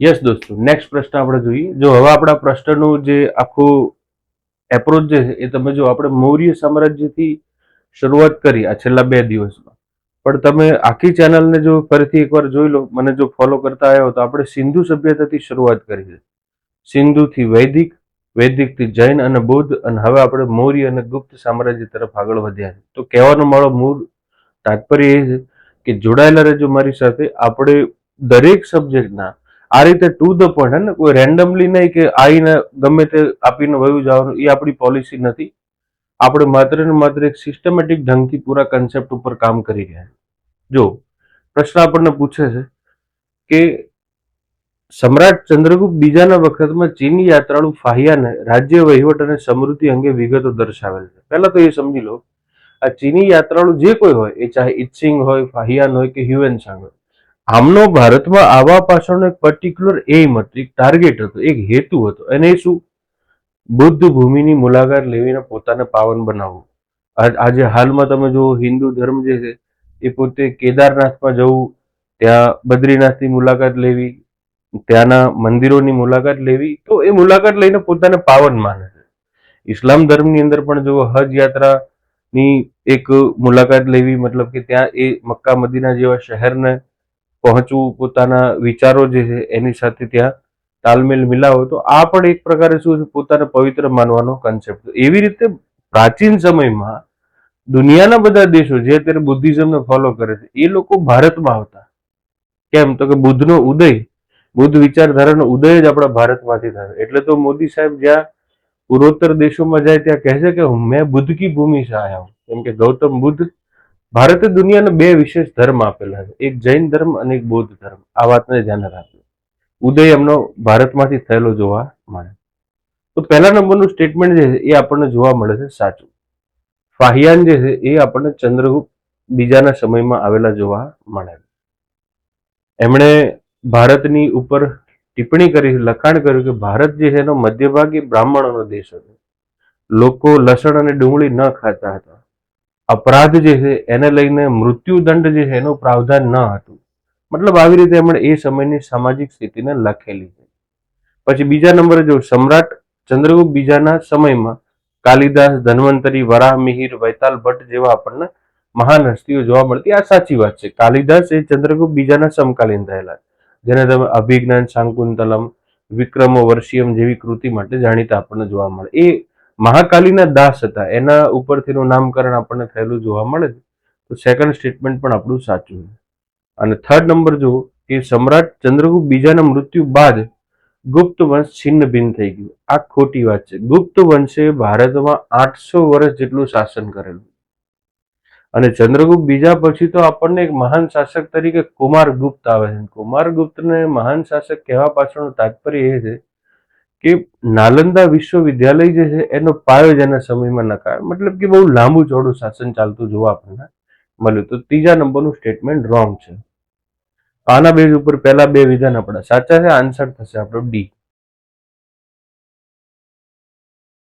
Yes દોસ્તો, next પ્રશ્ન આપણે જોઈએ. જો હવે આપણા પ્રશ્નનું જે આખું એપ્રોચ જે છે એ તમે જો આપણે મૌર્ય સામ્રાજ્યથી શરૂઆત કરી આ છેલ્લા 2 દિવસમાં, પણ તમે આખી ચેનલને જો ફરીથી એકવાર જોઈ લો, મને જો ફોલો કરતા આવ્યો તો આપણે સિંધુ સભ્યતાથી શરૂઆત કરી છે. સિંધુથી વૈદિક, વૈદિકથી જૈન અને બૌદ્ધ, અને હવે આપણે મૌર્ય અને ગુપ્ત સામ્રાજ્ય તરફ આગળ વધ્યા છે. તો કહેવાનો મારો મૂળ તાત્પર્ય એ છે કે જોડાયેલા રહેજો મારી સાથે. આપણે દરેક સબ્જેક્ટના આ રીતે ટુ ધ પોઈન્ટ, ને કોઈ રેન્ડમલી નહીં કે આવીને ગમે તે આપીને વયું જવાનું, એ આપણી પોલિસી નથી. આપણે માત્ર ને માત્ર એક સિસ્ટમેટિક ઢંગથી પૂરા કન્સેપ્ટ ઉપર કામ કરી રહ્યા છે. જો પ્રશ્ન આપણને પૂછે છે કે સમ્રાટ ચંદ્રગુપ્ત બીજાના વખતમાં ચીની યાત્રાળુ ફાહિયાને રાજ્ય વહીવટ અને સમૃદ્ધિ અંગે વિગતો દર્શાવેલ છે. પહેલા તો એ સમજી લો, આ ચીની યાત્રાળુ જે કોઈ હોય, એ ચાહે ઇત્સિંગ હોય, ફાહિયાન હોય કે હ્યુએનસાંગ હોય, આમનો ભારતમાં આવવા પાછળનો એક પર્ટિક્યુલર એમ હતો, એક ટાર્ગેટ હતો, એક હેતુ હતો. અને એ શું? બુદ્ધ ભૂમિની મુલાકાત લેવીને પોતાને પાવન બનાવવું. આજે હાલમાં તમે જો હિન્દુ ધર્મ જે છે એ પોતે કેદારનાથમાં જવું, ત્યાં બદ્રીનાથની મુલાકાત લેવી, ત્યાંના મંદિરોની મુલાકાત લેવી, તો એ મુલાકાત લઈને પોતાને પાવન માને છે. ઇસ્લામ ધર્મની અંદર પણ જો હજ યાત્રાની એક મુલાકાત લેવી, મતલબ કે ત્યાં એ મક્કા મદીના જેવા શહેરને પહોંચવું, પોતાના વિચારો જે છે એની સાથે ત્યાં તાલમેલ મિલાવો, તો આ પણ એક પ્રકારે શું છે, પોતાને પવિત્ર માનવાનો કન્સેપ્ટ. એવી રીતે પ્રાચીન સમયમાં દુનિયાના બધા દેશો જે અત્યારે બુદ્ધિઝમને ફોલો કરે છે, એ લોકો ભારતમાં આવતા. કેમ? તો કે બુદ્ધનો ઉદય, બુદ્ધ વિચારધારાનો ઉદય જ આપણા ભારતમાંથી થયો. એટલે તો મોદી સાહેબ જ્યાં પૂર્વોત્તર દેશોમાં જાય ત્યાં કહે છે કે મેં બુદ્ધ કી ભૂમિ સે આયા હું. કેમ કે ગૌતમ બુદ્ધ, ભારતે દુનિયાને 2 વિશેષ ધર્મ આપેલા છે, એક જૈન ધર્મ અને એક બૌદ્ધ ધર્મ. આ વાતને ધ્યાને રાખજો. ઉદય એમનો ભારતમાંથી થયેલો જોવા મળે. તો પહેલા નંબરનું સ્ટેટમેન્ટ જે છે એ આપણને જોવા મળે છે સાચું. ફાહિયાન જે છે એ આપણને ચંદ્રગુપ્ત બીજાના સમયમાં આવેલા જોવા મળે. એમણે ભારતની ઉપર ટિપ્પણી કરી, લખાણ કર્યું કે ભારત જે છે એનો મધ્ય ભાગ એ બ્રાહ્મણોનો દેશ હતો. લોકો લસણ અને ડુંગળી ન ખાતા હતા. અપરાધ જે છે એને લઈને મૃત્યુદંડ જે છે એનું પ્રાવધાન ન હતું. મતલબ આવી રીતે એમણે એ સમયની સામાજિક સ્થિતિને લખેલી છે. પછી બીજા નંબરે જો સમ્રાટ ચંદ્રગુપ્ત બીજાના સમયમાં કાલિદાસ, ધન્વંતરી, વરાહ મિહિર, વૈતાલ ભટ્ટ જેવા આપણને મહાન હસ્તીઓ જોવા મળતી. આ સાચી વાત છે. કાલિદાસ એ ચંદ્રગુપ્ત બીજાના સમકાલીન થયેલા, જેને તમે અભિજ્ઞાન, શાંકુંતલમ, વિક્રમો વર્ષિયમ જેવી કૃતિ માટે જાણીતા આપણને જોવા મળે. એ મહાકાલીના દાસ હતા, એના ઉપરથીનું નામકરણ આપણને થયેલું જોવા મળે છે. તો સેકન્ડ સ્ટેટમેન્ટ પણ આપણું સાચું છે. અને થર્ડ નંબર જુઓ કે સમ્રાટ ચંદ્રગુપ્ત બીજાના મૃત્યુ બાદ ગુપ્ત વંશ છિન્ન ભિન્ન થઈ ગયું. આ ખોટી વાત છે. ગુપ્ત વંશે ભારતમાં 800 વર્ષ જેટલું શાસન કરેલું. અને ચંદ્રગુપ્ત બીજા પછી તો આપણને એક મહાન શાસક તરીકે કુમારગુપ્ત આવે છે. કુમારગુપ્તને મહાન શાસક કહેવા પાછળનું તાત્પર્ય એ છે કે નાલંદા વિશ્વવિદ્યાલય જે છે એનો પાયો જેના સમયમાં નખાયો. મતલબ કે બહુ લાંબુ ચોડું શાસન ચાલતું જોવા આપણને મળ્યું. તો ત્રીજા નંબરનું સ્ટેટમેન્ટ રોંગ છે. આના બેઝ ઉપર પહેલા 2 વિધાન આપણા સાચા છે. આન્સર થશે આપણો ડી.